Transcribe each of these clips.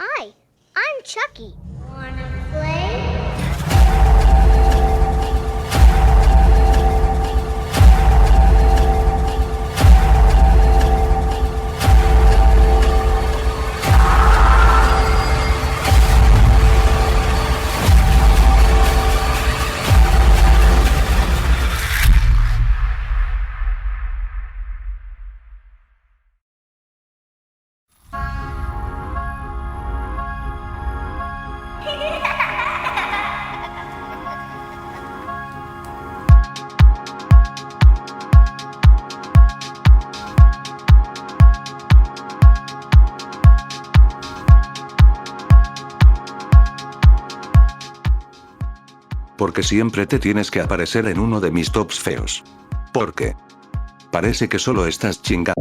Hi, I'm Chucky. Wanna play? Porque siempre te tienes que aparecer en uno de mis tops feos. ¿Por qué? Parece que solo estás chingando.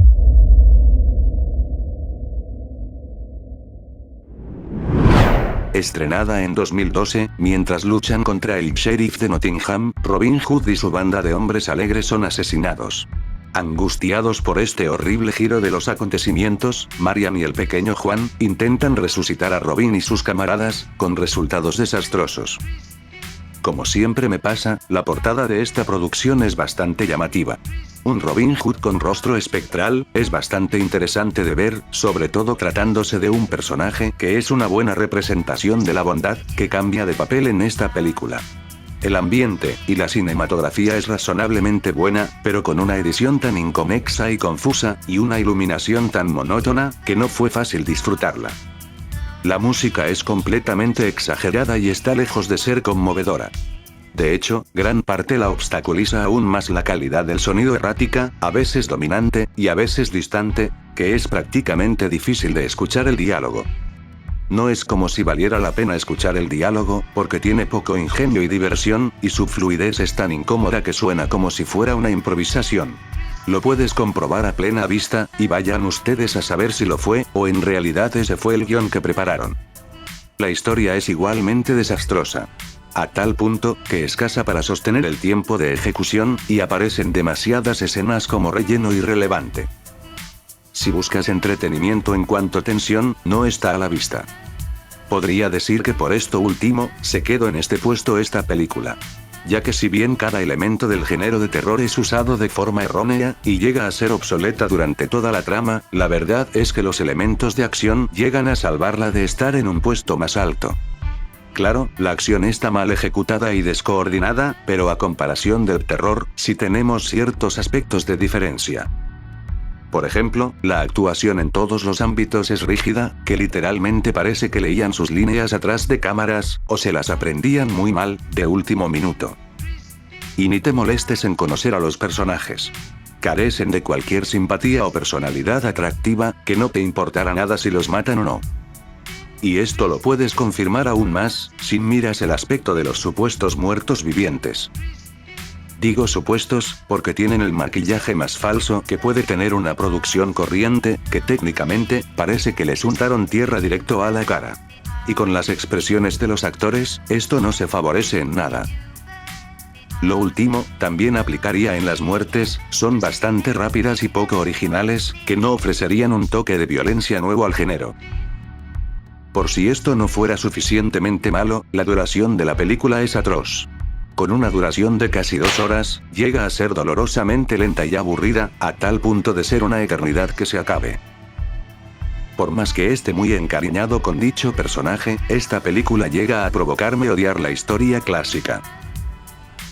Estrenada en 2012, mientras luchan contra el sheriff de Nottingham, Robin Hood y su banda de hombres alegres son asesinados. Angustiados por este horrible giro de los acontecimientos, Marian y el pequeño Juan intentan resucitar a Robin y sus camaradas, con resultados desastrosos. Como siempre me pasa, la portada de esta producción es bastante llamativa. Un Robin Hood con rostro espectral, es bastante interesante de ver, sobre todo tratándose de un personaje que es una buena representación de la bondad, que cambia de papel en esta película. El ambiente y la cinematografía es razonablemente buena, pero con una edición tan inconexa y confusa, y una iluminación tan monótona, que no fue fácil disfrutarla. La música es completamente exagerada y está lejos de ser conmovedora. De hecho, gran parte la obstaculiza aún más la calidad del sonido errática, a veces dominante, y a veces distante, que es prácticamente difícil de escuchar el diálogo. No es como si valiera la pena escuchar el diálogo, porque tiene poco ingenio y diversión, y su fluidez es tan incómoda que suena como si fuera una improvisación. Lo puedes comprobar a plena vista, y vayan ustedes a saber si lo fue, o en realidad ese fue el guión que prepararon. La historia es igualmente desastrosa. A tal punto, que escasa para sostener el tiempo de ejecución, y aparecen demasiadas escenas como relleno irrelevante. Si buscas entretenimiento en cuanto a tensión, no está a la vista. Podría decir que por esto último, se quedó en este puesto esta película. Ya que si bien cada elemento del género de terror es usado de forma errónea, y llega a ser obsoleta durante toda la trama, la verdad es que los elementos de acción llegan a salvarla de estar en un puesto más alto. Claro, la acción está mal ejecutada y descoordinada, pero a comparación del terror, sí tenemos ciertos aspectos de diferencia. Por ejemplo, la actuación en todos los ámbitos es rígida, que literalmente parece que leían sus líneas atrás de cámaras, o se las aprendían muy mal, de último minuto. Y ni te molestes en conocer a los personajes. Carecen de cualquier simpatía o personalidad atractiva, que no te importará nada si los matan o no. Y esto lo puedes confirmar aún más, si miras el aspecto de los supuestos muertos vivientes. Digo supuestos, porque tienen el maquillaje más falso que puede tener una producción corriente, que técnicamente, parece que les untaron tierra directo a la cara. Y con las expresiones de los actores, esto no se favorece en nada. Lo último, también aplicaría en las muertes, son bastante rápidas y poco originales, que no ofrecerían un toque de violencia nuevo al género. Por si esto no fuera suficientemente malo, la duración de la película es atroz. Con una duración de casi 2 horas, llega a ser dolorosamente lenta y aburrida, a tal punto de ser una eternidad que se acabe. Por más que esté muy encariñado con dicho personaje, esta película llega a provocarme odiar la historia clásica.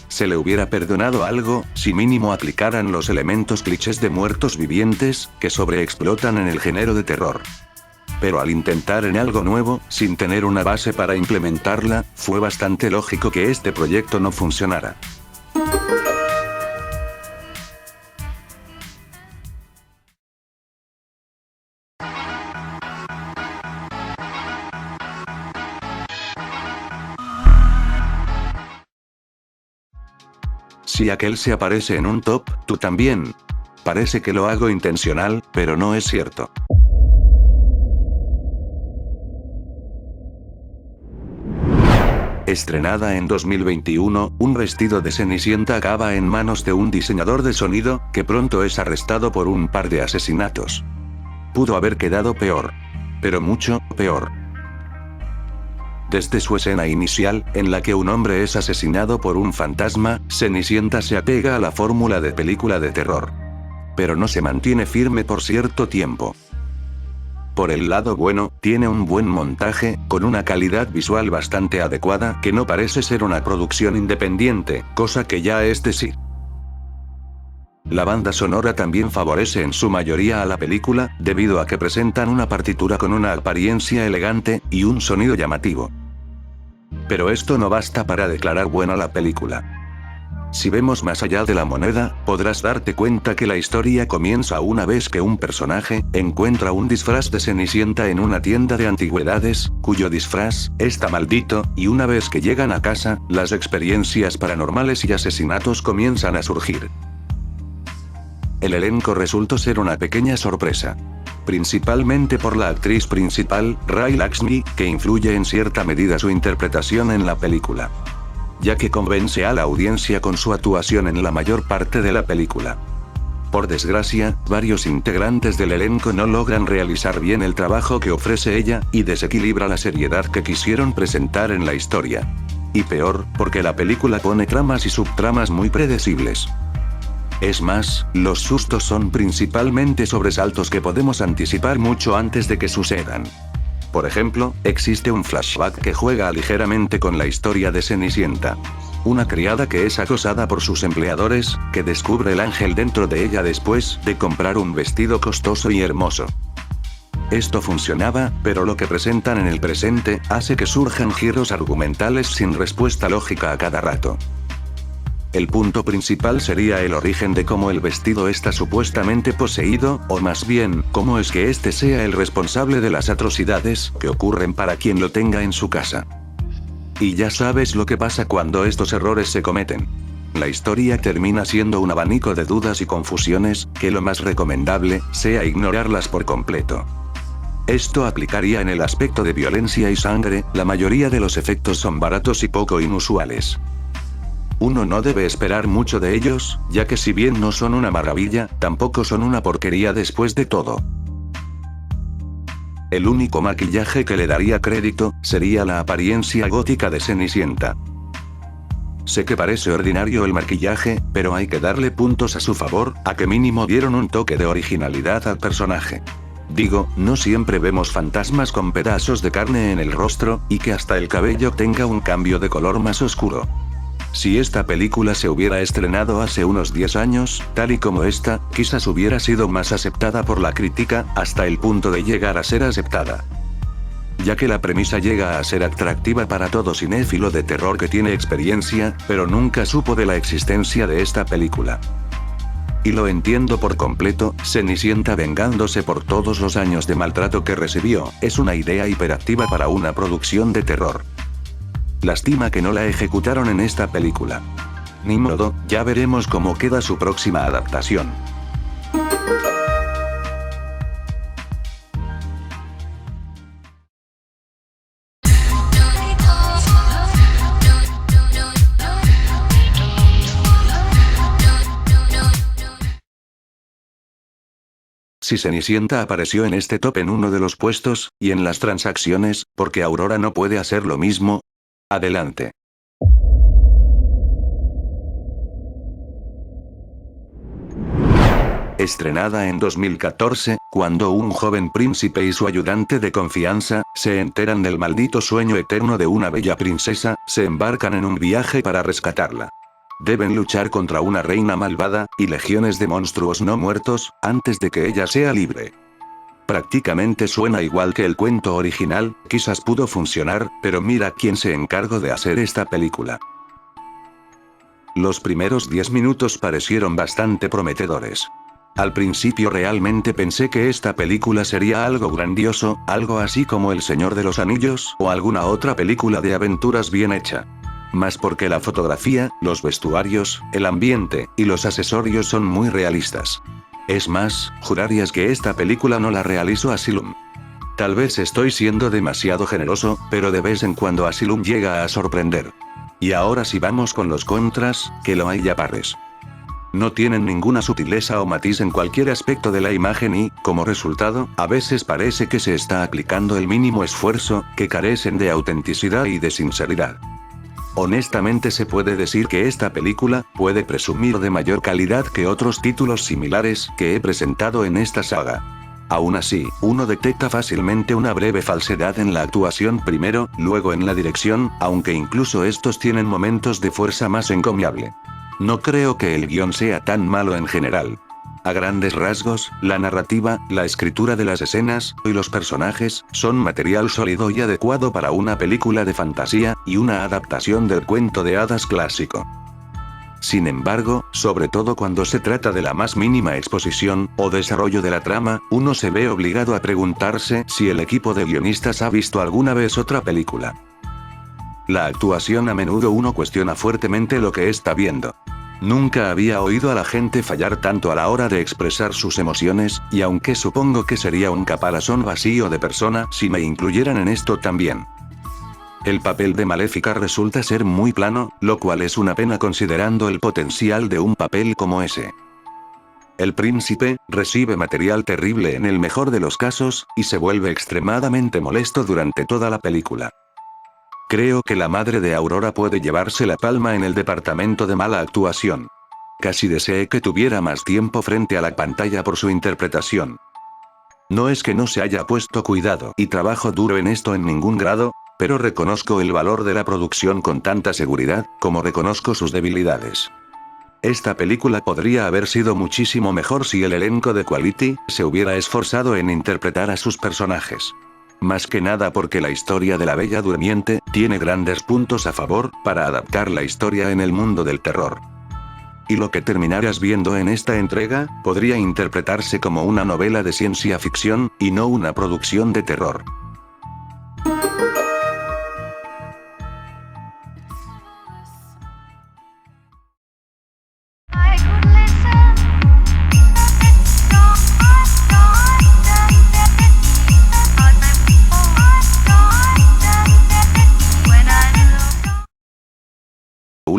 Se le hubiera perdonado algo, si mínimo aplicaran los elementos clichés de muertos vivientes, que sobreexplotan en el género de terror. Pero al intentar en algo nuevo, sin tener una base para implementarla, fue bastante lógico que este proyecto no funcionara. Si aquel se aparece en un top, tú también. Parece que lo hago intencional, pero no es cierto. Estrenada en 2021, un vestido de Cenicienta acaba en manos de un diseñador de sonido, que pronto es arrestado por un par de asesinatos. Pudo haber quedado peor. Pero mucho peor. Desde su escena inicial, en la que un hombre es asesinado por un fantasma, Cenicienta se apega a la fórmula de película de terror. Pero no se mantiene firme por cierto tiempo. Por el lado bueno, tiene un buen montaje, con una calidad visual bastante adecuada que no parece ser una producción independiente, cosa que ya es decir. La banda sonora también favorece en su mayoría a la película, debido a que presentan una partitura con una apariencia elegante, y un sonido llamativo. Pero esto no basta para declarar buena la película. Si vemos más allá de la moneda, podrás darte cuenta que la historia comienza una vez que un personaje encuentra un disfraz de Cenicienta en una tienda de antigüedades, cuyo disfraz está maldito, y una vez que llegan a casa, las experiencias paranormales y asesinatos comienzan a surgir. El elenco resultó ser una pequeña sorpresa. Principalmente por la actriz principal, Ray Lakshmi, que influye en cierta medida su interpretación en la película, ya que convence a la audiencia con su actuación en la mayor parte de la película. Por desgracia, varios integrantes del elenco no logran realizar bien el trabajo que ofrece ella, y desequilibra la seriedad que quisieron presentar en la historia. Y peor, porque la película pone tramas y subtramas muy predecibles. Es más, los sustos son principalmente sobresaltos que podemos anticipar mucho antes de que sucedan. Por ejemplo, existe un flashback que juega ligeramente con la historia de Cenicienta. Una criada que es acosada por sus empleadores, que descubre el ángel dentro de ella después de comprar un vestido costoso y hermoso. Esto funcionaba, pero lo que presentan en el presente hace que surjan giros argumentales sin respuesta lógica a cada rato. El punto principal sería el origen de cómo el vestido está supuestamente poseído, o más bien, cómo es que este sea el responsable de las atrocidades que ocurren para quien lo tenga en su casa. Y ya sabes lo que pasa cuando estos errores se cometen. La historia termina siendo un abanico de dudas y confusiones, que lo más recomendable sea ignorarlas por completo. Esto aplicaría en el aspecto de violencia y sangre, la mayoría de los efectos son baratos y poco inusuales. Uno no debe esperar mucho de ellos, ya que si bien no son una maravilla, tampoco son una porquería después de todo. El único maquillaje que le daría crédito, sería la apariencia gótica de Cenicienta. Sé que parece ordinario el maquillaje, pero hay que darle puntos a su favor, a que mínimo dieron un toque de originalidad al personaje. Digo, no siempre vemos fantasmas con pedazos de carne en el rostro, y que hasta el cabello tenga un cambio de color más oscuro. Si esta película se hubiera estrenado hace unos 10 años, tal y como esta, quizás hubiera sido más aceptada por la crítica, hasta el punto de llegar a ser aceptada. Ya que la premisa llega a ser atractiva para todo cinéfilo de terror que tiene experiencia, pero nunca supo de la existencia de esta película. Y lo entiendo por completo, Cenicienta vengándose por todos los años de maltrato que recibió, es una idea hiperactiva para una producción de terror. Lástima que no la ejecutaron en esta película. Ni modo, ya veremos cómo queda su próxima adaptación. Si Cenicienta apareció en este top en uno de los puestos, y en las transacciones, ¿por qué Aurora no puede hacer lo mismo? Adelante. Estrenada en 2014, cuando un joven príncipe y su ayudante de confianza, se enteran del maldito sueño eterno de una bella princesa, se embarcan en un viaje para rescatarla. Deben luchar contra una reina malvada, y legiones de monstruos no muertos, antes de que ella sea libre. Prácticamente suena igual que el cuento original, quizás pudo funcionar, pero mira quién se encargó de hacer esta película. Los primeros 10 minutos parecieron bastante prometedores. Al principio realmente pensé que esta película sería algo grandioso, algo así como El Señor de los Anillos, o alguna otra película de aventuras bien hecha. Más porque la fotografía, los vestuarios, el ambiente, y los accesorios son muy realistas. Es más, jurarías que esta película no la realizó Asylum. Tal vez estoy siendo demasiado generoso, pero de vez en cuando Asylum llega a sorprender. Y ahora si vamos con los contras, que lo hay ya pares. No tienen ninguna sutileza o matiz en cualquier aspecto de la imagen y, como resultado, a veces parece que se está aplicando el mínimo esfuerzo, que carecen de autenticidad y de sinceridad. Honestamente se puede decir que esta película puede presumir de mayor calidad que otros títulos similares que he presentado en esta saga. Aún así, uno detecta fácilmente una breve falsedad en la actuación primero, luego en la dirección, aunque incluso estos tienen momentos de fuerza más encomiable. No creo que el guión sea tan malo en general. A grandes rasgos, la narrativa, la escritura de las escenas, y los personajes, son material sólido y adecuado para una película de fantasía, y una adaptación del cuento de hadas clásico. Sin embargo, sobre todo cuando se trata de la más mínima exposición, o desarrollo de la trama, uno se ve obligado a preguntarse si el equipo de guionistas ha visto alguna vez otra película. La actuación a menudo uno cuestiona fuertemente lo que está viendo. Nunca había oído a la gente fallar tanto a la hora de expresar sus emociones, y aunque supongo que sería un caparazón vacío de persona si me incluyeran en esto también. El papel de Maléfica resulta ser muy plano, lo cual es una pena considerando el potencial de un papel como ese. El príncipe recibe material terrible en el mejor de los casos, y se vuelve extremadamente molesto durante toda la película. Creo que la madre de Aurora puede llevarse la palma en el departamento de mala actuación. Casi deseé que tuviera más tiempo frente a la pantalla por su interpretación. No es que no se haya puesto cuidado y trabajo duro en esto en ningún grado, pero reconozco el valor de la producción con tanta seguridad, como reconozco sus debilidades. Esta película podría haber sido muchísimo mejor si el elenco de Quality se hubiera esforzado en interpretar a sus personajes. Más que nada porque la historia de la Bella Durmiente tiene grandes puntos a favor para adaptar la historia en el mundo del terror. Y lo que terminarás viendo en esta entrega podría interpretarse como una novela de ciencia ficción, y no una producción de terror.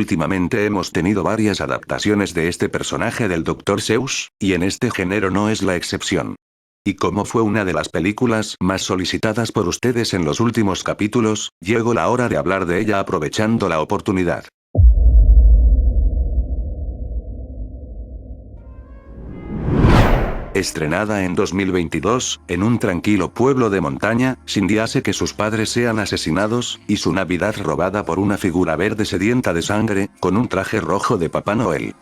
Últimamente hemos tenido varias adaptaciones de este personaje del Dr. Seuss, y en este género no es la excepción. Y como fue una de las películas más solicitadas por ustedes en los últimos capítulos, llegó la hora de hablar de ella aprovechando la oportunidad. Estrenada en 2022, en un tranquilo pueblo de montaña, Cindy hace que sus padres sean asesinados, y su Navidad robada por una figura verde sedienta de sangre, con un traje rojo de Papá Noel.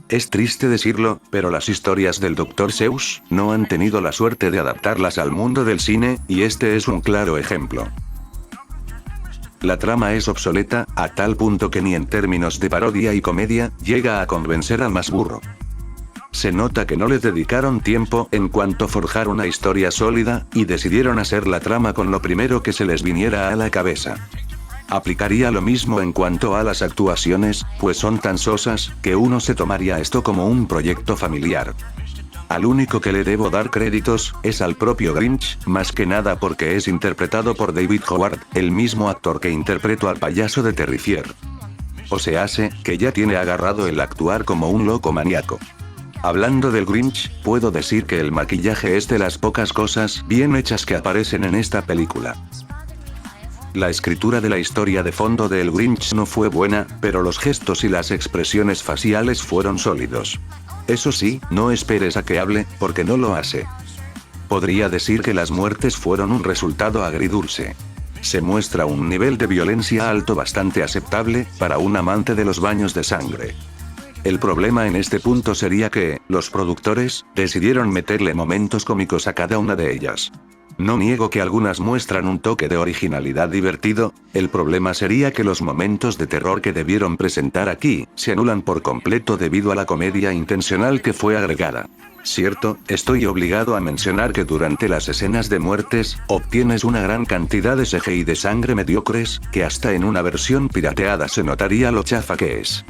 Es triste decirlo, pero las historias del Dr. Seuss no han tenido la suerte de adaptarlas al mundo del cine, y este es un claro ejemplo. La trama es obsoleta, a tal punto que ni en términos de parodia y comedia, llega a convencer al más burro. Se nota que no le dedicaron tiempo en cuanto a forjar una historia sólida, y decidieron hacer la trama con lo primero que se les viniera a la cabeza. Aplicaría lo mismo en cuanto a las actuaciones, pues son tan sosas, que uno se tomaría esto como un proyecto familiar. Al único que le debo dar créditos, es al propio Grinch, más que nada porque es interpretado por David Howard, el mismo actor que interpretó al payaso de Terrifier. O se hace, que ya tiene agarrado el actuar como un loco maníaco. Hablando del Grinch, puedo decir que el maquillaje es de las pocas cosas bien hechas que aparecen en esta película. La escritura de la historia de fondo de El Grinch no fue buena, pero los gestos y las expresiones faciales fueron sólidos. Eso sí, no esperes a que hable, porque no lo hace. Podría decir que las muertes fueron un resultado agridulce. Se muestra un nivel de violencia alto bastante aceptable, para un amante de los baños de sangre. El problema en este punto sería que, los productores, decidieron meterle momentos cómicos a cada una de ellas. No niego que algunas muestran un toque de originalidad divertido, el problema sería que los momentos de terror que debieron presentar aquí, se anulan por completo debido a la comedia intencional que fue agregada. Cierto, estoy obligado a mencionar que durante las escenas de muertes, obtienes una gran cantidad de CGI de sangre mediocres, que hasta en una versión pirateada se notaría lo chafa que es.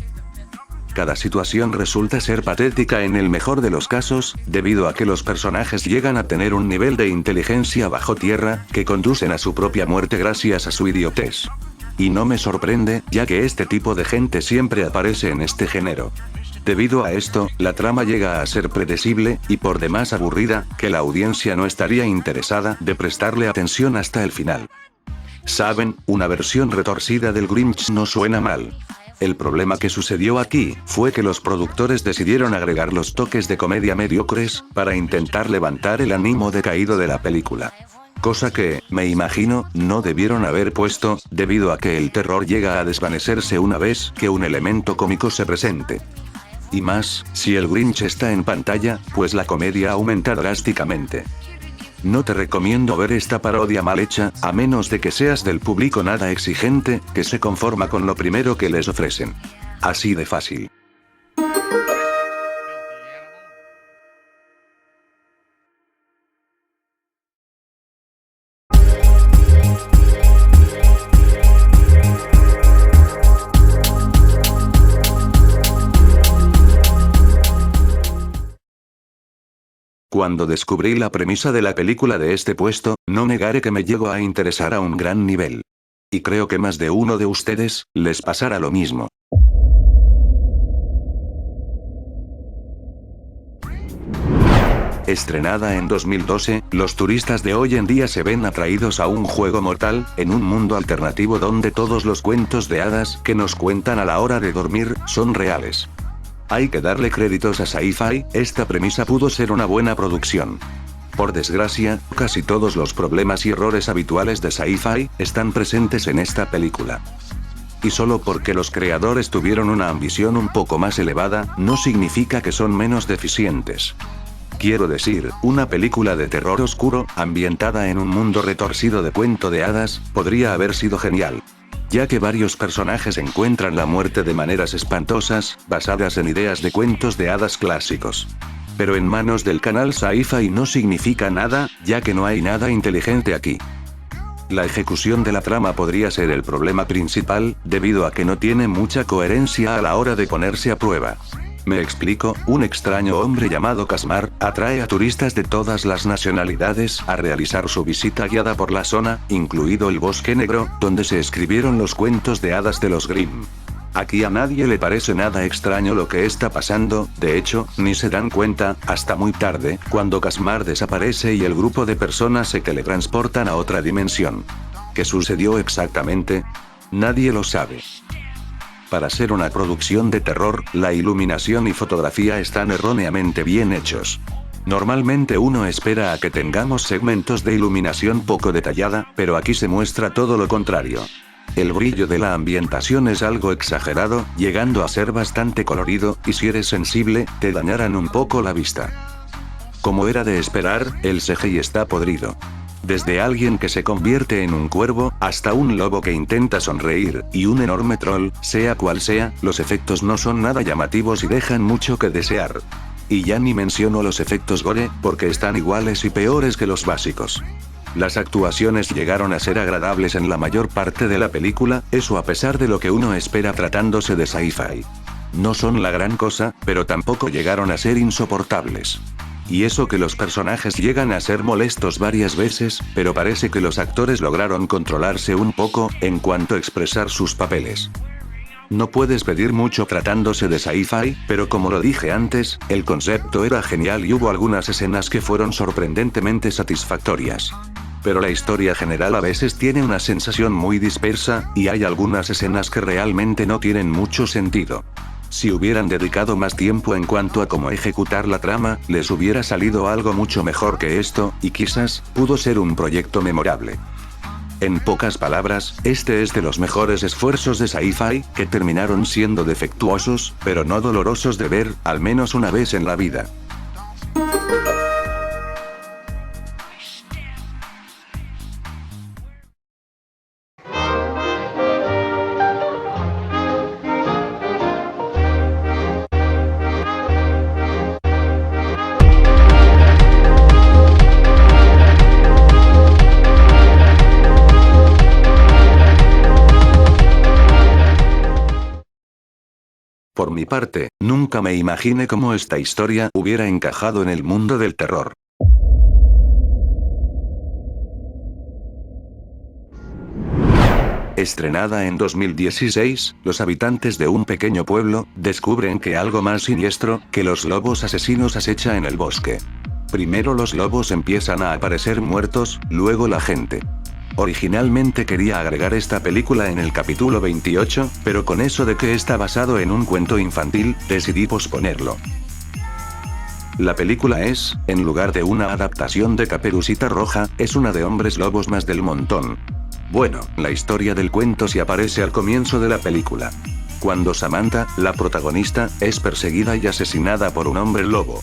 Cada situación resulta ser patética en el mejor de los casos, debido a que los personajes llegan a tener un nivel de inteligencia bajo tierra, que conducen a su propia muerte gracias a su idiotez. Y no me sorprende, ya que este tipo de gente siempre aparece en este género. Debido a esto, la trama llega a ser predecible, y por demás aburrida, que la audiencia no estaría interesada de prestarle atención hasta el final. Saben, una versión retorcida del Grinch no suena mal. El problema que sucedió aquí, fue que los productores decidieron agregar los toques de comedia mediocres, para intentar levantar el ánimo decaído de la película. Cosa que, me imagino, no debieron haber puesto, debido a que el terror llega a desvanecerse una vez que un elemento cómico se presente. Y más, si el Grinch está en pantalla, pues la comedia aumenta drásticamente. No te recomiendo ver esta parodia mal hecha, a menos de que seas del público nada exigente, que se conforma con lo primero que les ofrecen. Así de fácil. Cuando descubrí la premisa de la película de este puesto, no negaré que me llegó a interesar a un gran nivel. Y creo que más de uno de ustedes, les pasará lo mismo. Estrenada en 2012, los turistas de hoy en día se ven atraídos a un juego mortal, en un mundo alternativo donde todos los cuentos de hadas que nos cuentan a la hora de dormir, son reales. Hay que darle créditos a Sci-Fi, esta premisa pudo ser una buena producción. Por desgracia, casi todos los problemas y errores habituales de Sci-Fi, están presentes en esta película. Y solo porque los creadores tuvieron una ambición un poco más elevada, no significa que son menos deficientes. Quiero decir, una película de terror oscuro, ambientada en un mundo retorcido de cuento de hadas, podría haber sido genial. Ya que varios personajes encuentran la muerte de maneras espantosas, basadas en ideas de cuentos de hadas clásicos. Pero en manos del canal Sci-Fi no significa nada, ya que no hay nada inteligente aquí. La ejecución de la trama podría ser el problema principal, debido a que no tiene mucha coherencia a la hora de ponerse a prueba. Me explico, un extraño hombre llamado Casmar, atrae a turistas de todas las nacionalidades a realizar su visita guiada por la zona, incluido el Bosque Negro, donde se escribieron los cuentos de hadas de los Grimm. Aquí a nadie le parece nada extraño lo que está pasando, de hecho, ni se dan cuenta, hasta muy tarde, cuando Casmar desaparece y el grupo de personas se teletransportan a otra dimensión. ¿Qué sucedió exactamente? Nadie lo sabe. Para ser una producción de terror, la iluminación y fotografía están erróneamente bien hechos. Normalmente uno espera a que tengamos segmentos de iluminación poco detallada, pero aquí se muestra todo lo contrario. El brillo de la ambientación es algo exagerado, llegando a ser bastante colorido, y si eres sensible, te dañarán un poco la vista. Como era de esperar, el CGI está podrido. Desde alguien que se convierte en un cuervo, hasta un lobo que intenta sonreír, y un enorme troll, sea cual sea, los efectos no son nada llamativos y dejan mucho que desear. Y ya ni menciono los efectos gore, porque están iguales y peores que los básicos. Las actuaciones llegaron a ser agradables en la mayor parte de la película, eso a pesar de lo que uno espera tratándose de Sci-Fi. No son la gran cosa, pero tampoco llegaron a ser insoportables. Y eso que los personajes llegan a ser molestos varias veces, pero parece que los actores lograron controlarse un poco, en cuanto a expresar sus papeles. No puedes pedir mucho tratándose de Sci-Fi, pero como lo dije antes, el concepto era genial y hubo algunas escenas que fueron sorprendentemente satisfactorias. Pero la historia general a veces tiene una sensación muy dispersa, y hay algunas escenas que realmente no tienen mucho sentido. Si hubieran dedicado más tiempo en cuanto a cómo ejecutar la trama, les hubiera salido algo mucho mejor que esto, y quizás, pudo ser un proyecto memorable. En pocas palabras, este es de los mejores esfuerzos de Sci-Fi, que terminaron siendo defectuosos, pero no dolorosos de ver, al menos una vez en la vida. Por mi parte, nunca me imaginé cómo esta historia hubiera encajado en el mundo del terror. Estrenada en 2016, los habitantes de un pequeño pueblo descubren que algo más siniestro que los lobos asesinos acecha en el bosque. Primero los lobos empiezan a aparecer muertos, luego la gente. Originalmente quería agregar esta película en el capítulo 28, pero con eso de que está basado en un cuento infantil, decidí posponerlo. La película es, en lugar de una adaptación de Caperucita Roja, es una de hombres lobos más del montón. Bueno, la historia del cuento sí aparece al comienzo de la película. Cuando Samantha, la protagonista, es perseguida y asesinada por un hombre lobo.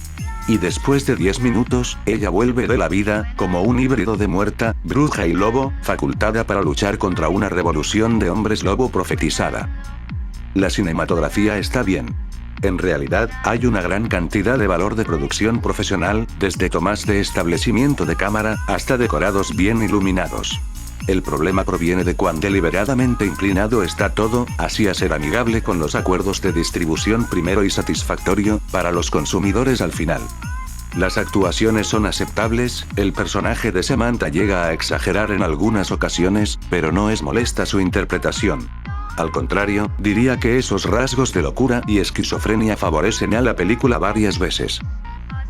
Y después de 10 minutos, ella vuelve de la vida, como un híbrido de muerta, bruja y lobo, facultada para luchar contra una revolución de hombres lobo profetizada. La cinematografía está bien. En realidad, hay una gran cantidad de valor de producción profesional, desde tomas de establecimiento de cámara, hasta decorados bien iluminados. El problema proviene de cuán deliberadamente inclinado está todo, hacia ser amigable con los acuerdos de distribución primero y satisfactorio, para los consumidores al final. Las actuaciones son aceptables, el personaje de Samantha llega a exagerar en algunas ocasiones, pero no es molesta su interpretación. Al contrario, diría que esos rasgos de locura y esquizofrenia favorecen a la película varias veces.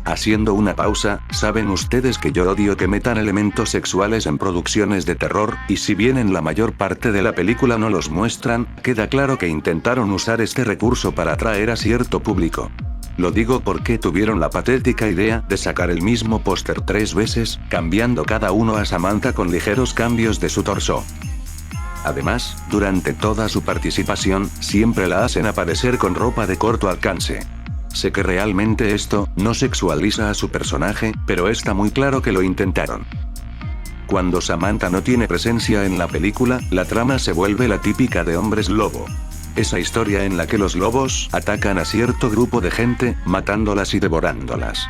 Haciendo una pausa, saben ustedes que yo odio que metan elementos sexuales en producciones de terror, y si bien en la mayor parte de la película no los muestran, queda claro que intentaron usar este recurso para atraer a cierto público. Lo digo porque tuvieron la patética idea de sacar el mismo póster 3 veces, cambiando cada uno a Samantha con ligeros cambios de su torso. Además, durante toda su participación, siempre la hacen aparecer con ropa de corto alcance. Sé que realmente esto no sexualiza a su personaje, pero está muy claro que lo intentaron. Cuando Samantha no tiene presencia en la película, la trama se vuelve la típica de hombres lobo. Esa historia en la que los lobos atacan a cierto grupo de gente, matándolas y devorándolas.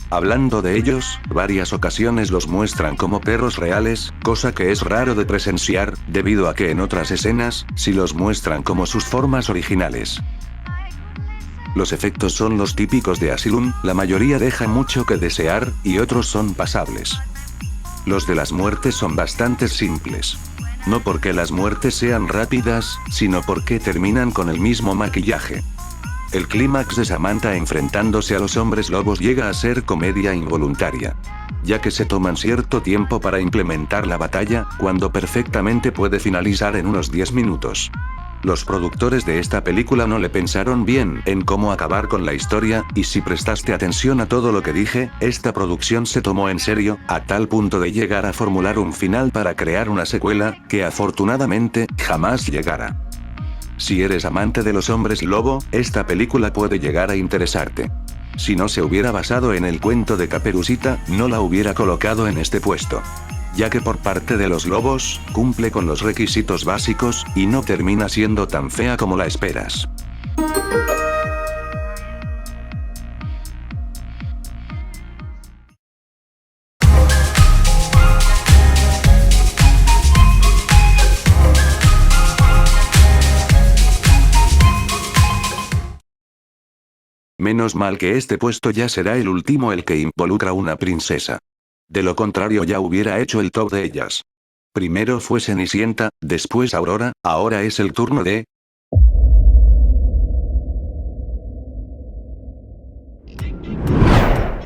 Hablando de ellos, varias ocasiones los muestran como perros reales, cosa que es raro de presenciar, debido a que en otras escenas, sí los muestran como sus formas originales. Los efectos son los típicos de Asylum, la mayoría deja mucho que desear, y otros son pasables. Los de las muertes son bastante simples. No porque las muertes sean rápidas, sino porque terminan con el mismo maquillaje. El clímax de Samantha enfrentándose a los hombres lobos llega a ser comedia involuntaria, ya que se toman cierto tiempo para implementar la batalla, cuando perfectamente puede finalizar en unos 10 minutos. Los productores de esta película no le pensaron bien en cómo acabar con la historia, y si prestaste atención a todo lo que dije, esta producción se tomó en serio, a tal punto de llegar a formular un final para crear una secuela, que afortunadamente, jamás llegara. Si eres amante de los hombres lobo, esta película puede llegar a interesarte. Si no se hubiera basado en el cuento de Caperucita, no la hubiera colocado en este puesto. Ya que por parte de los lobos, cumple con los requisitos básicos, y no termina siendo tan fea como la esperas. Menos mal que este puesto ya será el último el que involucra una princesa. De lo contrario ya hubiera hecho el top de ellas. Primero fue Cenicienta, después Aurora, ahora es el turno de...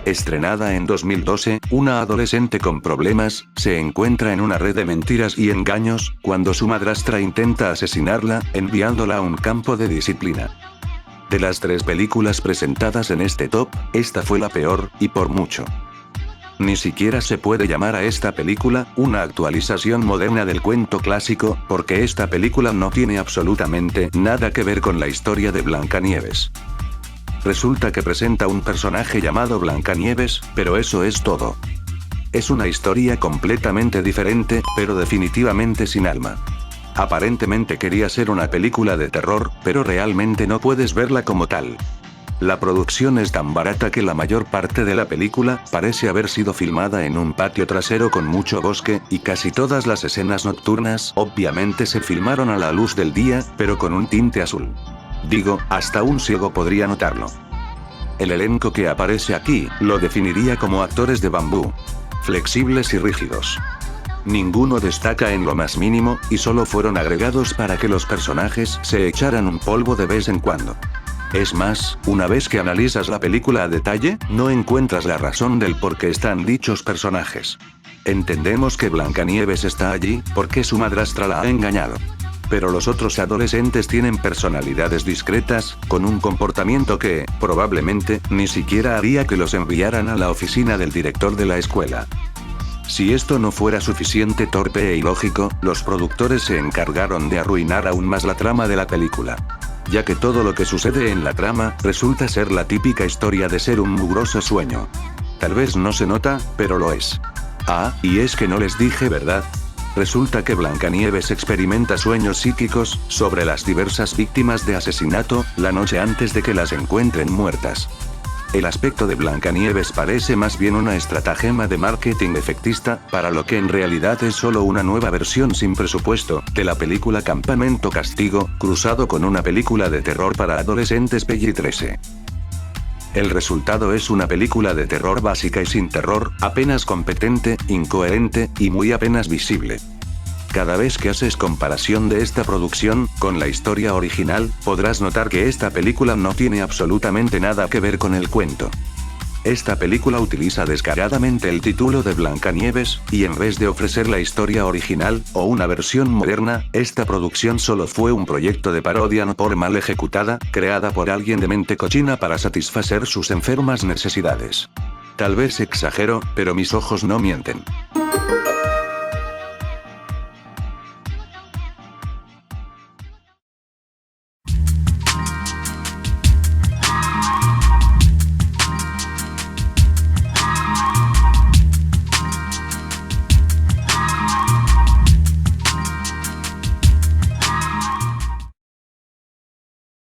Estrenada en 2012, una adolescente con problemas, se encuentra en una red de mentiras y engaños, cuando su madrastra intenta asesinarla, enviándola a un campo de disciplina. De las 3 películas presentadas en este top, esta fue la peor, y por mucho. Ni siquiera se puede llamar a esta película una actualización moderna del cuento clásico, porque esta película no tiene absolutamente nada que ver con la historia de Blancanieves. Resulta que presenta un personaje llamado Blancanieves, pero eso es todo. Es una historia completamente diferente, pero definitivamente sin alma. Aparentemente quería ser una película de terror, pero realmente no puedes verla como tal. La producción es tan barata que la mayor parte de la película parece haber sido filmada en un patio trasero con mucho bosque, y casi todas las escenas nocturnas obviamente se filmaron a la luz del día, pero con un tinte azul. Digo, hasta un ciego podría notarlo. El elenco que aparece aquí, lo definiría como actores de bambú. Flexibles y rígidos. Ninguno destaca en lo más mínimo, y solo fueron agregados para que los personajes se echaran un polvo de vez en cuando. Es más, una vez que analizas la película a detalle, no encuentras la razón del por qué están dichos personajes. Entendemos que Blancanieves está allí, porque su madrastra la ha engañado. Pero los otros adolescentes tienen personalidades discretas, con un comportamiento que, probablemente, ni siquiera haría que los enviaran a la oficina del director de la escuela. Si esto no fuera suficiente torpe e ilógico, los productores se encargaron de arruinar aún más la trama de la película. Ya que todo lo que sucede en la trama, resulta ser la típica historia de ser un mugroso sueño. Tal vez no se nota, pero lo es. Ah, y es que no les dije, ¿verdad? Resulta que Blancanieves experimenta sueños psíquicos, sobre las diversas víctimas de asesinato, la noche antes de que las encuentren muertas. El aspecto de Blancanieves parece más bien una estratagema de marketing efectista, para lo que en realidad es solo una nueva versión sin presupuesto, de la película Campamento Castigo, cruzado con una película de terror para adolescentes PG-13. El resultado es una película de terror básica y sin terror, apenas competente, incoherente, y muy apenas visible. Cada vez que haces comparación de esta producción con la historia original, podrás notar que esta película no tiene absolutamente nada que ver con el cuento. Esta película utiliza descaradamente el título de Blancanieves, y en vez de ofrecer la historia original, o una versión moderna, esta producción solo fue un proyecto de parodia no por mal ejecutada, creada por alguien de mente cochina para satisfacer sus enfermas necesidades. Tal vez exagero, pero mis ojos no mienten.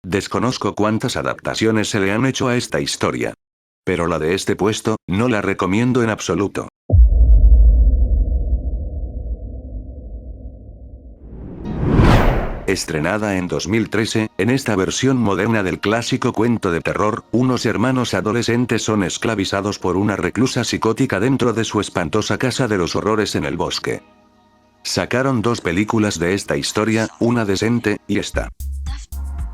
Desconozco cuántas adaptaciones se le han hecho a esta historia. Pero la de este puesto, no la recomiendo en absoluto. Estrenada en 2013, en esta versión moderna del clásico cuento de terror, unos hermanos adolescentes son esclavizados por una reclusa psicótica dentro de su espantosa casa de los horrores en el bosque. Sacaron 2 películas de esta historia, una decente, y esta.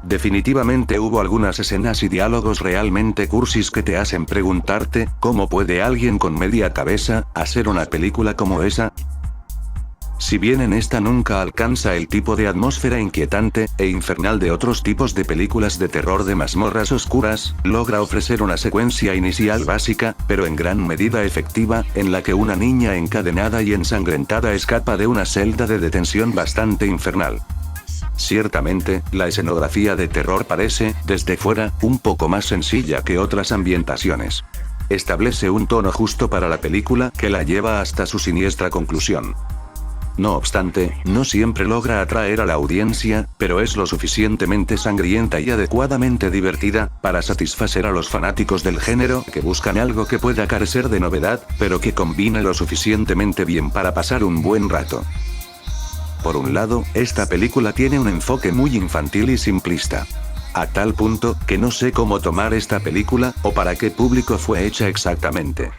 Definitivamente hubo algunas escenas y diálogos realmente cursis que te hacen preguntarte, ¿cómo puede alguien con media cabeza hacer una película como esa? Si bien en esta nunca alcanza el tipo de atmósfera inquietante e infernal de otros tipos de películas de terror de mazmorras oscuras, logra ofrecer una secuencia inicial básica, pero en gran medida efectiva, en la que una niña encadenada y ensangrentada escapa de una celda de detención bastante infernal. Ciertamente, la escenografía de terror parece, desde fuera, un poco más sencilla que otras ambientaciones. Establece un tono justo para la película que la lleva hasta su siniestra conclusión. No obstante, no siempre logra atraer a la audiencia, pero es lo suficientemente sangrienta y adecuadamente divertida, para satisfacer a los fanáticos del género que buscan algo que pueda carecer de novedad, pero que combine lo suficientemente bien para pasar un buen rato. Por un lado, esta película tiene un enfoque muy infantil y simplista. A tal punto, que no sé cómo tomar esta película, o para qué público fue hecha exactamente.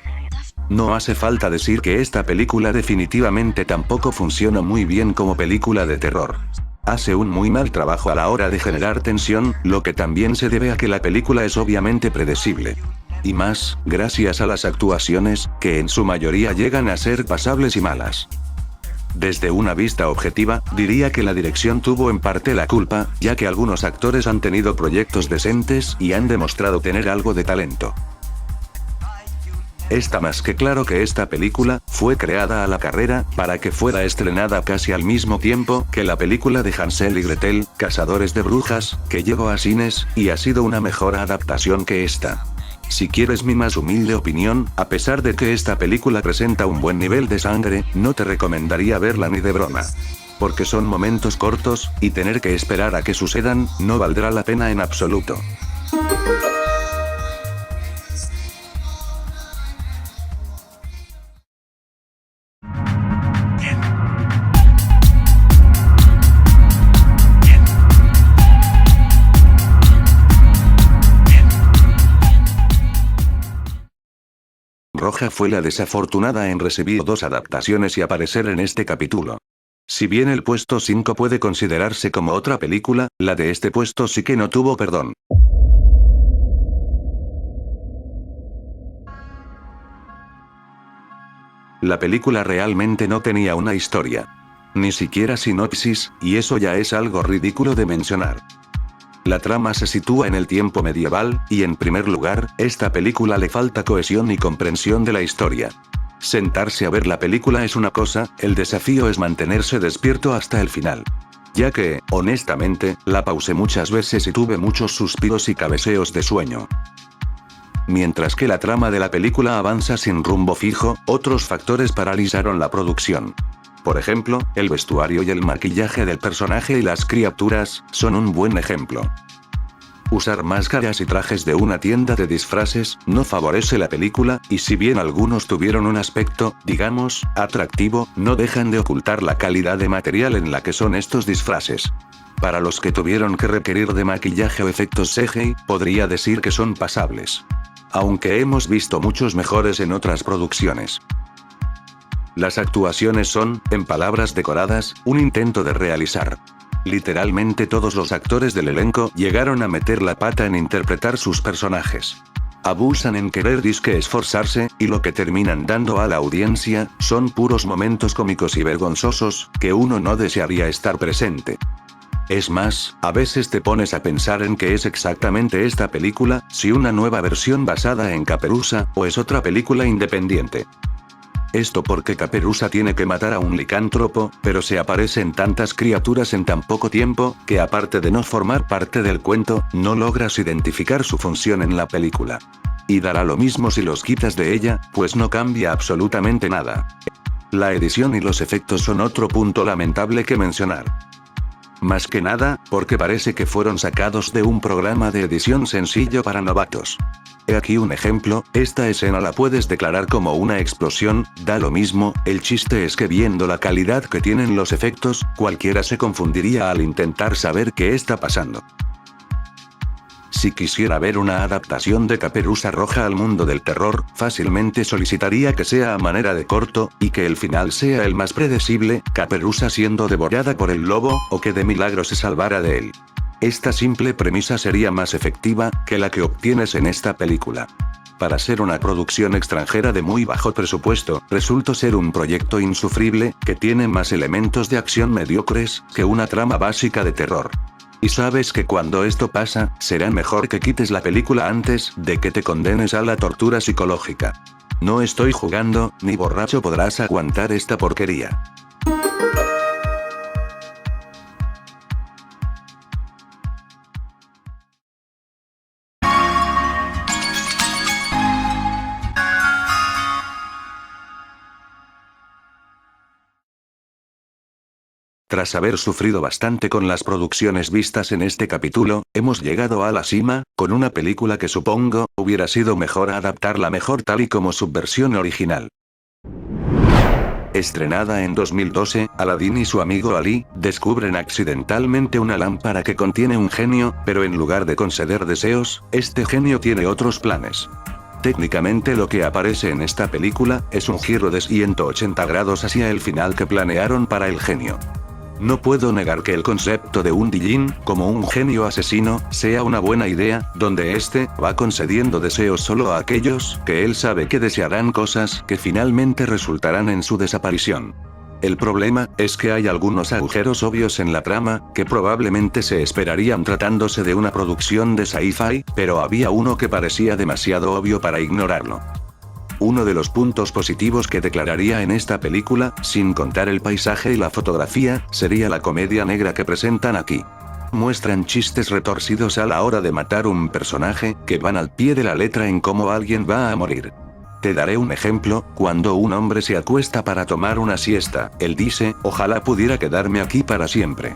No hace falta decir que esta película definitivamente tampoco funciona muy bien como película de terror. Hace un muy mal trabajo a la hora de generar tensión, lo que también se debe a que la película es obviamente predecible. Y más, gracias a las actuaciones, que en su mayoría llegan a ser pasables y malas. Desde una vista objetiva, diría que la dirección tuvo en parte la culpa, ya que algunos actores han tenido proyectos decentes y han demostrado tener algo de talento. Está más que claro que esta película fue creada a la carrera, para que fuera estrenada casi al mismo tiempo que la película de Hansel y Gretel, Cazadores de Brujas, que llegó a cines, y ha sido una mejor adaptación que esta. Si quieres mi más humilde opinión, a pesar de que esta película presenta un buen nivel de sangre, no te recomendaría verla ni de broma. Porque son momentos cortos, y tener que esperar a que sucedan, no valdrá la pena en absoluto. Roja fue la desafortunada en recibir 2 adaptaciones y aparecer en este capítulo. Si bien el puesto 5 puede considerarse como otra película, la de este puesto sí que no tuvo perdón. La película realmente no tenía una historia. Ni siquiera sinopsis, y eso ya es algo ridículo de mencionar. La trama se sitúa en el tiempo medieval, y en primer lugar, esta película le falta cohesión y comprensión de la historia. Sentarse a ver la película es una cosa, el desafío es mantenerse despierto hasta el final. Ya que, honestamente, la pausé muchas veces y tuve muchos suspiros y cabeceos de sueño. Mientras que la trama de la película avanza sin rumbo fijo, otros factores paralizaron la producción. Por ejemplo, el vestuario y el maquillaje del personaje y las criaturas, son un buen ejemplo. Usar máscaras y trajes de una tienda de disfraces, no favorece la película, y si bien algunos tuvieron un aspecto, digamos, atractivo, no dejan de ocultar la calidad de material en la que son estos disfraces. Para los que tuvieron que requerir de maquillaje o efectos CGI, podría decir que son pasables. Aunque hemos visto muchos mejores en otras producciones. Las actuaciones son, en palabras decoradas, un intento de realizar. Literalmente todos los actores del elenco llegaron a meter la pata en interpretar sus personajes. Abusan en querer disque esforzarse, y lo que terminan dando a la audiencia, son puros momentos cómicos y vergonzosos, que uno no desearía estar presente. Es más, a veces te pones a pensar en qué es exactamente esta película, si una nueva versión basada en Caperuza, o es otra película independiente. Esto porque Caperuza tiene que matar a un licántropo, pero se aparecen tantas criaturas en tan poco tiempo, que aparte de no formar parte del cuento, no logras identificar su función en la película. Y dará lo mismo si los quitas de ella, pues no cambia absolutamente nada. La edición y los efectos son otro punto lamentable que mencionar. Más que nada, porque parece que fueron sacados de un programa de edición sencillo para novatos. He aquí un ejemplo, esta escena la puedes declarar como una explosión, da lo mismo, el chiste es que viendo la calidad que tienen los efectos, cualquiera se confundiría al intentar saber qué está pasando. Si quisiera ver una adaptación de Caperuza Roja al mundo del terror, fácilmente solicitaría que sea a manera de corto, y que el final sea el más predecible, Caperuza siendo devorada por el lobo, o que de milagro se salvara de él. Esta simple premisa sería más efectiva, que la que obtienes en esta película. Para ser una producción extranjera de muy bajo presupuesto, resultó ser un proyecto insufrible, que tiene más elementos de acción mediocres, que una trama básica de terror. Y sabes que cuando esto pasa, será mejor que quites la película antes de que te condenes a la tortura psicológica. No estoy jugando, ni borracho podrás aguantar esta porquería. Tras haber sufrido bastante con las producciones vistas en este capítulo, hemos llegado a la cima, con una película que supongo, hubiera sido mejor adaptarla mejor tal y como su versión original. Estrenada en 2012, Aladdin y su amigo Ali, descubren accidentalmente una lámpara que contiene un genio, pero en lugar de conceder deseos, este genio tiene otros planes. Técnicamente lo que aparece en esta película, es un giro de 180 grados hacia el final que planearon para el genio. No puedo negar que el concepto de un Djinn, como un genio asesino, sea una buena idea, donde este va concediendo deseos solo a aquellos que él sabe que desearán cosas que finalmente resultarán en su desaparición. El problema es que hay algunos agujeros obvios en la trama, que probablemente se esperarían tratándose de una producción de sci-fi, pero había uno que parecía demasiado obvio para ignorarlo. Uno de los puntos positivos que declararía en esta película, sin contar el paisaje y la fotografía, sería la comedia negra que presentan aquí. Muestran chistes retorcidos a la hora de matar un personaje, que van al pie de la letra en cómo alguien va a morir. Te daré un ejemplo, cuando un hombre se acuesta para tomar una siesta, él dice, ojalá pudiera quedarme aquí para siempre.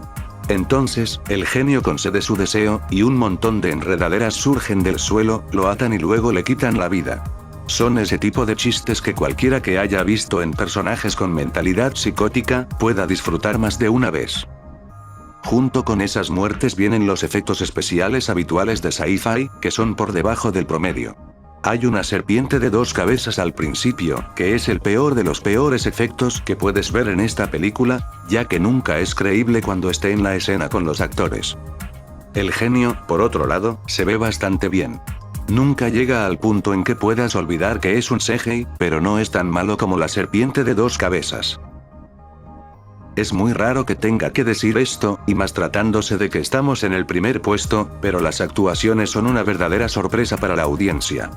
Entonces, el genio concede su deseo, y un montón de enredaderas surgen del suelo, lo atan y luego le quitan la vida. Son ese tipo de chistes que cualquiera que haya visto en personajes con mentalidad psicótica, pueda disfrutar más de una vez. Junto con esas muertes vienen los efectos especiales habituales de sci-fi, que son por debajo del promedio. Hay una serpiente de 2 cabezas al principio, que es el peor de los peores efectos que puedes ver en esta película, ya que nunca es creíble cuando esté en la escena con los actores. El genio, por otro lado, se ve bastante bien. Nunca llega al punto en que puedas olvidar que es un CGI, pero no es tan malo como la serpiente de 2 cabezas. Es muy raro que tenga que decir esto, y más tratándose de que estamos en el primer puesto, pero las actuaciones son una verdadera sorpresa para la audiencia.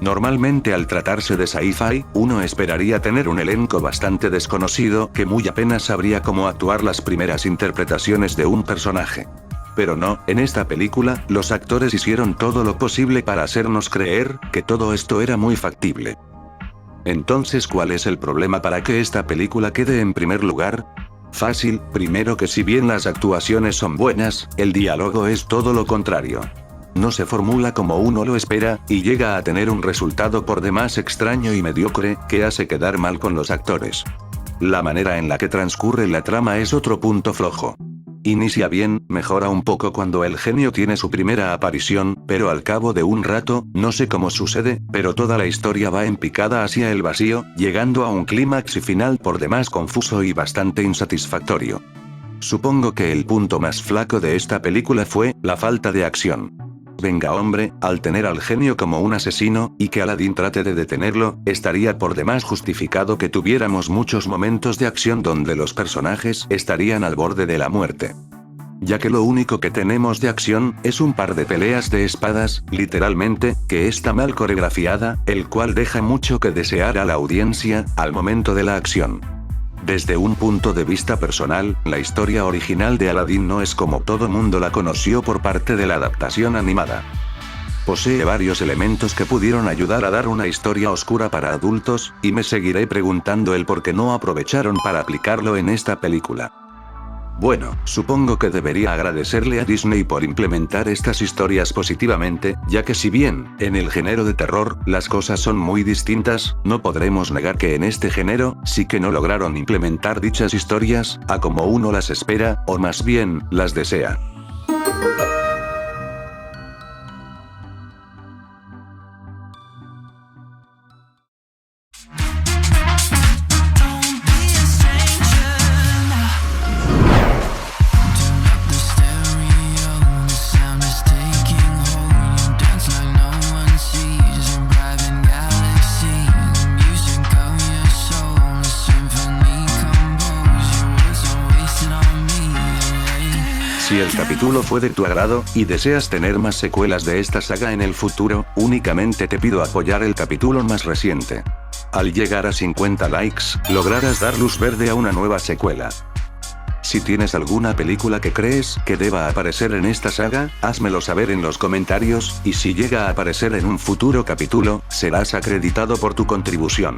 Normalmente al tratarse de sci-fi, uno esperaría tener un elenco bastante desconocido que muy apenas sabría cómo actuar las primeras interpretaciones de un personaje. Pero no, en esta película, los actores hicieron todo lo posible para hacernos creer que todo esto era muy factible. Entonces, ¿cuál es el problema para que esta película quede en primer lugar? Fácil, primero que si bien las actuaciones son buenas, el diálogo es todo lo contrario. No se formula como uno lo espera, y llega a tener un resultado por demás extraño y mediocre, que hace quedar mal con los actores. La manera en la que transcurre la trama es otro punto flojo. Inicia bien, mejora un poco cuando el genio tiene su primera aparición, pero al cabo de un rato, no sé cómo sucede, pero toda la historia va en picada hacia el vacío, llegando a un clímax y final por demás confuso y bastante insatisfactorio. Supongo que el punto más flaco de esta película fue la falta de acción. Venga hombre, al tener al genio como un asesino, y que Aladdin trate de detenerlo, estaría por demás justificado que tuviéramos muchos momentos de acción donde los personajes estarían al borde de la muerte. Ya que lo único que tenemos de acción, es un par de peleas de espadas, literalmente, que está mal coreografiada, el cual deja mucho que desear a la audiencia, al momento de la acción. Desde un punto de vista personal, la historia original de Aladdin no es como todo mundo la conoció por parte de la adaptación animada. Posee varios elementos que pudieron ayudar a dar una historia oscura para adultos, y me seguiré preguntando el por qué no aprovecharon para aplicarlo en esta película. Bueno, supongo que debería agradecerle a Disney por implementar estas historias positivamente, ya que si bien, en el género de terror, las cosas son muy distintas, no podremos negar que en este género, sí que no lograron implementar dichas historias, a como uno las espera, o más bien, las desea. Si el capítulo fue de tu agrado, y deseas tener más secuelas de esta saga en el futuro, únicamente te pido apoyar el capítulo más reciente. Al llegar a 50 likes, lograrás dar luz verde a una nueva secuela. Si tienes alguna película que crees que deba aparecer en esta saga, házmelo saber en los comentarios, y si llega a aparecer en un futuro capítulo, serás acreditado por tu contribución.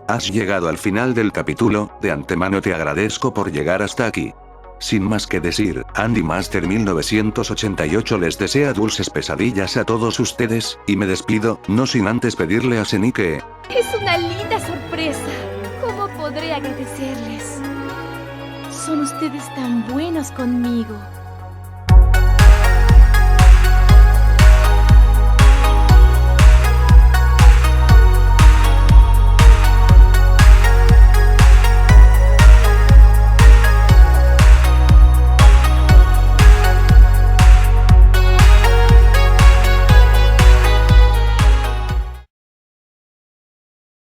Has llegado al final del capítulo, de antemano te agradezco por llegar hasta aquí. Sin más que decir, Andy Master 1988 les desea dulces pesadillas a todos ustedes, y me despido, no sin antes pedirle a Seni que... Es una linda sorpresa. ¿Cómo podré agradecerles? Son ustedes tan buenos conmigo.